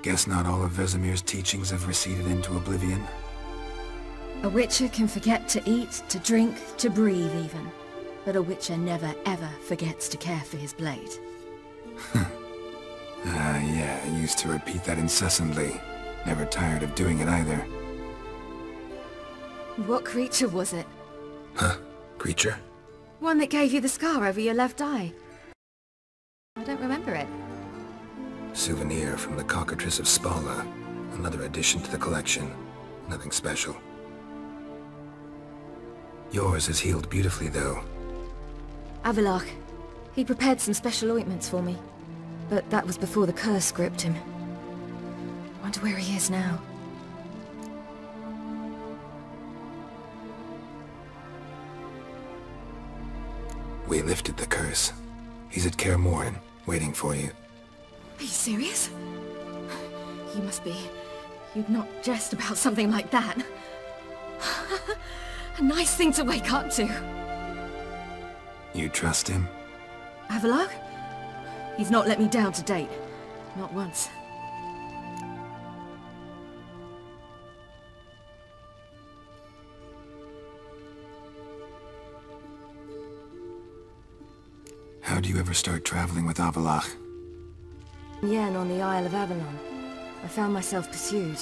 Guess not all of Vesemir's teachings have receded into oblivion. A Witcher can forget to eat, to drink, to breathe even. But a Witcher never ever forgets to care for his blade. Yeah, I used to repeat that incessantly. Never tired of doing it either. What creature was it? Huh? Creature? One that gave you the scar over your left eye. I don't remember it. Souvenir from the Cockatrice of Spala. Another addition to the collection. Nothing special. Yours has healed beautifully, though. Avallac'h. He prepared some special ointments for me. But that was before the curse gripped him. Wonder where he is now. We lifted the curse. He's at Kaer Morhen, waiting for you. Are you serious? You must be. You'd not jest about something like that. A nice thing to wake up to. You trust him? Avallac'h? He's not let me down to date. Not once. How do you ever start traveling with Avallac'h? Yen on the Isle of Avalon. I found myself pursued.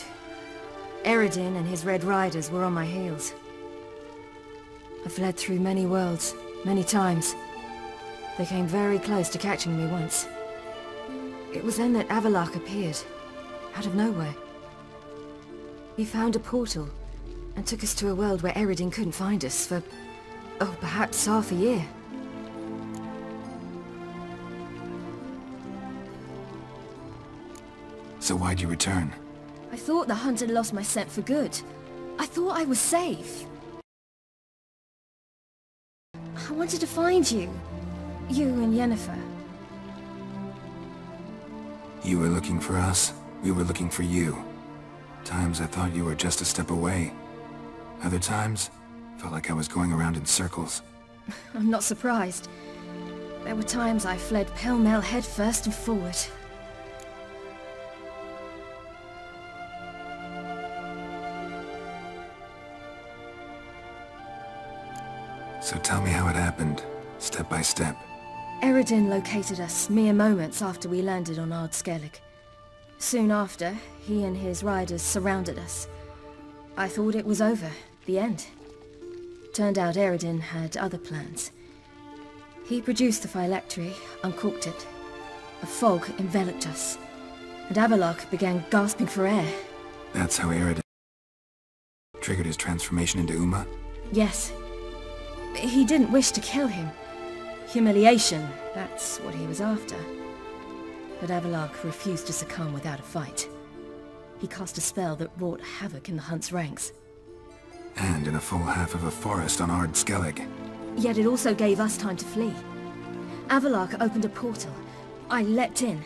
Eredin and his Red Riders were on my heels. I fled through many worlds, many times. They came very close to catching me once. It was then that Avallac'h appeared, out of nowhere. He found a portal, and took us to a world where Eredin couldn't find us for, oh, perhaps half a year. So why'd you return? I thought the hunt had lost my scent for good. I thought I was safe. I wanted to find you. You and Yennefer. You were looking for us, we were looking for you. Times I thought you were just a step away. Other times, felt like I was going around in circles. I'm not surprised. There were times I fled pell-mell head first and forward. So tell me how it happened, step by step. Eredin located us mere moments after we landed on Ard Skellig. Soon after, he and his riders surrounded us. I thought it was over, the end. Turned out Eredin had other plans. He produced the phylactery, uncorked it. A fog enveloped us, and Avallac'h began gasping for air. That's how Eredin triggered his transformation into Uma? Yes. He didn't wish to kill him. Humiliation, that's what he was after. But Avallac'h refused to succumb without a fight. He cast a spell that wrought havoc in the hunt's ranks. And in a full half of a forest on Ard Skellig. Yet it also gave us time to flee. Avallac'h opened a portal. I leapt in.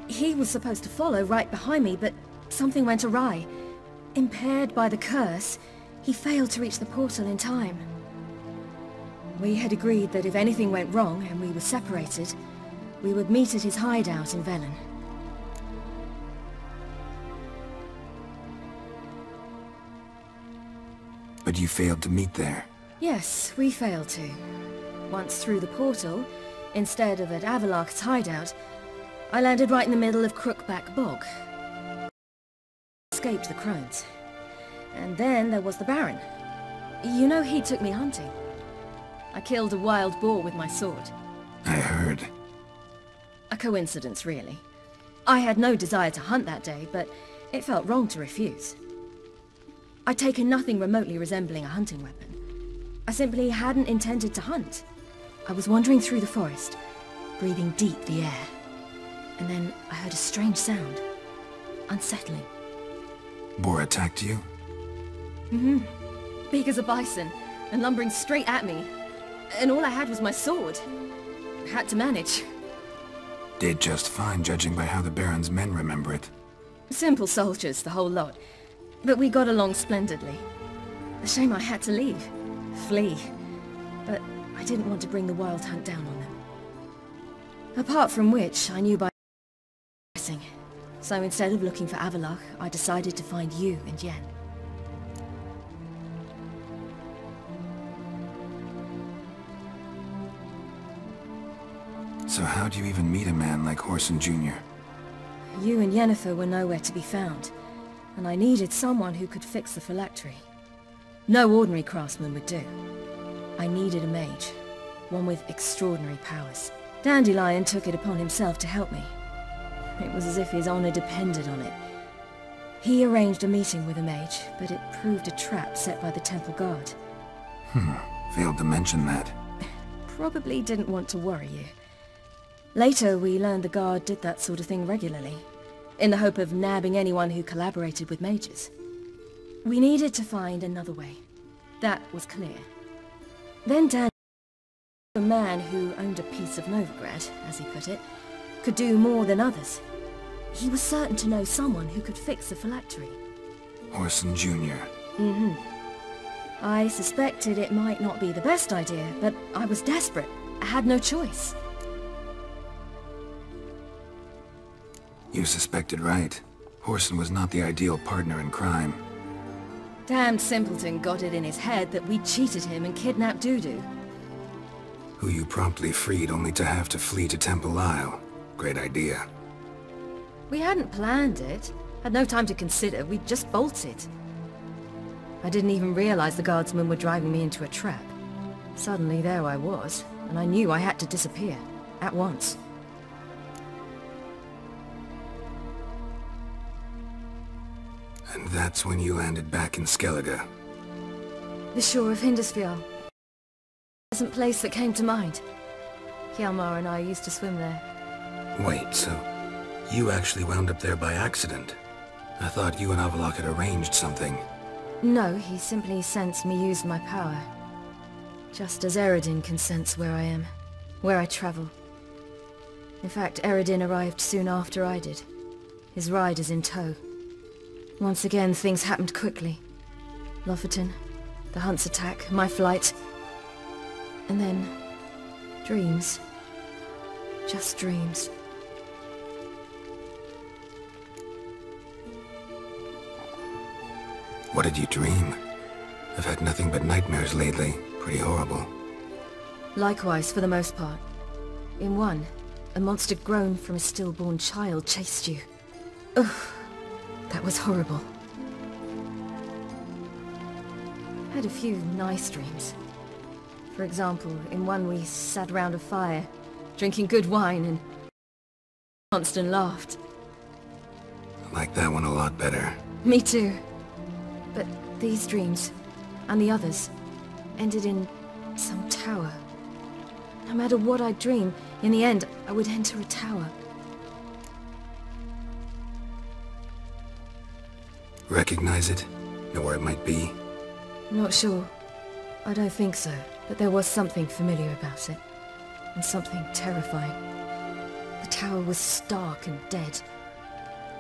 He was supposed to follow right behind me, but something went awry. Impaired by the curse, he failed to reach the portal in time. We had agreed that if anything went wrong and we were separated, we would meet at his hideout in Velen. But you failed to meet there. Yes, we failed to. Once through the portal, instead of at Avallac'h's hideout, I landed right in the middle of Crookback Bog. Escaped the crones. And then there was the Baron. You know, he took me hunting. I killed a wild boar with my sword. I heard. A coincidence, really. I had no desire to hunt that day, but it felt wrong to refuse. I'd taken nothing remotely resembling a hunting weapon. I simply hadn't intended to hunt. I was wandering through the forest, breathing deep the air. And then I heard a strange sound. Unsettling. Boar attacked you? Mm-hmm. Big as a bison, and lumbering straight at me. And all I had was my sword. Had to manage. Did just fine, judging by how the Baron's men remember it. Simple soldiers, the whole lot. But we got along splendidly. A shame I had to leave. Flee. But I didn't want to bring the wild hunt down on them. Apart from which, I knew by guessing. So instead of looking for Avallac'h, I decided to find you and Yen. So how'd you even meet a man like Whoreson Jr.? You and Yennefer were nowhere to be found, and I needed someone who could fix the phylactery. No ordinary craftsman would do. I needed a mage, one with extraordinary powers. Dandelion took it upon himself to help me. It was as if his honor depended on it. He arranged a meeting with a mage, but it proved a trap set by the temple guard. Failed to mention that. Probably didn't want to worry you. Later, we learned the guard did that sort of thing regularly, in the hope of nabbing anyone who collaborated with mages. We needed to find another way. That was clear. Then Dan, a man who owned a piece of Novigrad, as he put it, could do more than others. He was certain to know someone who could fix the phylactery. Whoreson Jr. I suspected it might not be the best idea, but I was desperate. I had no choice. You suspected right. Whoreson was not the ideal partner in crime. Damned simpleton got it in his head that we cheated him and kidnapped Dudu. Who you promptly freed only to have to flee to Temple Isle. Great idea. We hadn't planned it. Had no time to consider. We just bolted. I didn't even realize the guardsmen were driving me into a trap. Suddenly there I was, and I knew I had to disappear. At once. And that's when you landed back in Skellige. The shore of Hindisfjall. Pleasant place that came to mind. Hjalmar and I used to swim there. Wait, so you actually wound up there by accident? I thought you and Avallac'h had arranged something. No, he simply sensed me use my power. Just as Eredin can sense where I am, where I travel. In fact, Eredin arrived soon after I did. His riders in tow. Once again, things happened quickly. Lofoten, the hunt's attack, my flight. And then, dreams. Just dreams. What did you dream? I've had nothing but nightmares lately. Pretty horrible. Likewise, for the most part. In one, a monster grown from a stillborn child chased you. Ugh. That was horrible. Had a few nice dreams. For example, in one we sat round a fire, drinking good wine and Constance laughed. I like that one a lot better. Me too. But these dreams, and the others, ended in some tower. No matter what I dream, in the end, I would enter a tower. Recognize it? Know where it might be? Not sure. I don't think so, but there was something familiar about it. And something terrifying. The tower was stark and dead.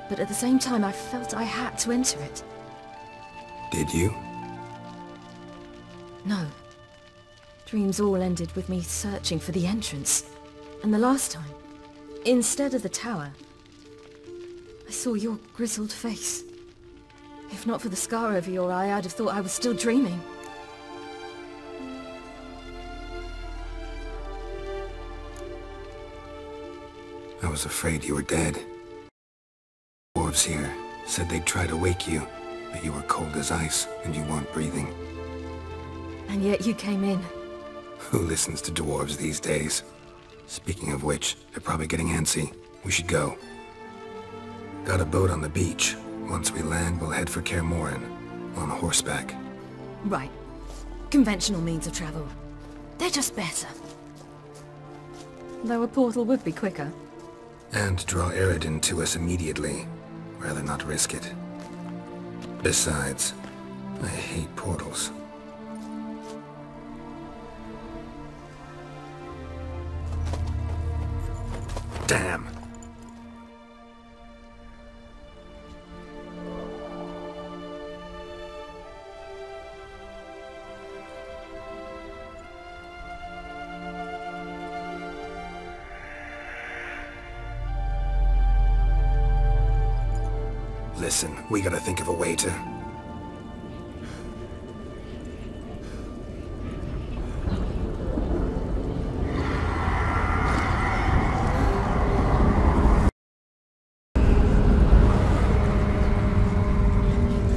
But at the same time, I felt I had to enter it. Did you? No. Dreams all ended with me searching for the entrance. And the last time, instead of the tower, I saw your grizzled face. If not for the scar over your eye, I'd have thought I was still dreaming. I was afraid you were dead. Dwarves here said they'd try to wake you, but you were cold as ice and you weren't breathing. And yet you came in. Who listens to dwarves these days? Speaking of which, they're probably getting antsy. We should go. Got a boat on the beach. Once we land, we'll head for Kaer Morhen, on horseback. Right. Conventional means of travel. They're just better. Though a portal would be quicker. And draw Eredin to us immediately. Rather not risk it. Besides, I hate portals. Damn! Listen, we gotta think of a way to...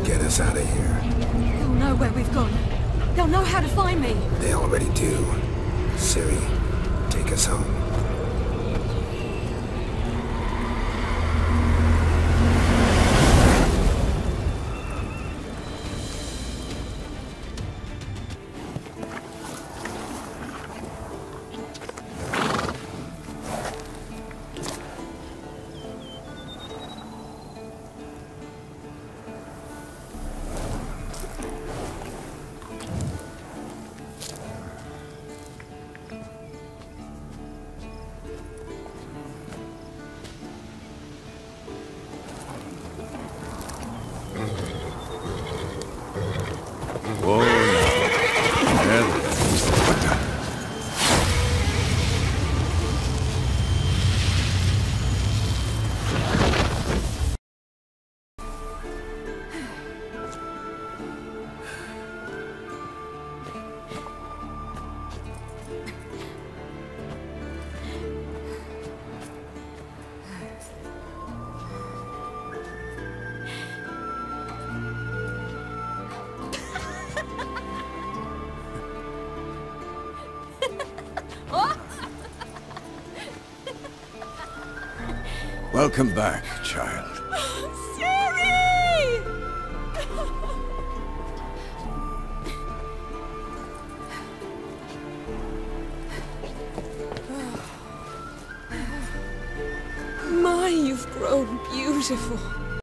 Get us out of here. They'll know where we've gone. They'll know how to find me. They already do. Ciri, take us home. Whoa, now. There. Welcome back, child. Ciri! My, you've grown beautiful.